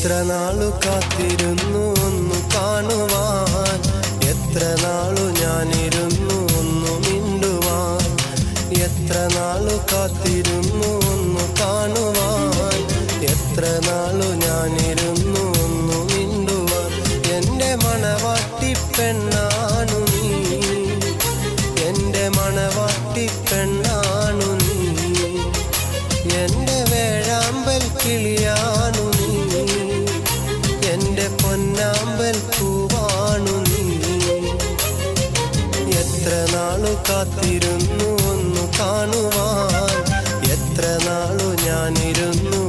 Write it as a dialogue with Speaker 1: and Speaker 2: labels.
Speaker 1: എത്ര നാളു കാത്തിരുന്നു ഒന്നു കാണുവാൻ, എത്ര നാളു ഞാനിരുന്നു ഒന്നു മിണ്ടുവാൻ. എത്ര നാളു കാത്തിരുന്നു ഒന്നു കാണുവാൻ, എത്ര നാളു ഞാനിരുന്നു ഒന്നു മിണ്ടുവാൻ. എൻ്റെ മണവാട്ടി പെണ്ണാണു നീ, എൻ്റെ മണവാട്ടി പെണ്ണാണു നീ, എൻ്റെ വേഴാമ്പൽ കിളിയാണു നീ, എൻ്റെ പൊന്നാമ്പൽ പൂവാണു നീ. എത്ര നാളു കാത്തിരുന്നു ഒന്നു കാണുവാൻ, എത്ര നാളു ഞാനിരുന്നു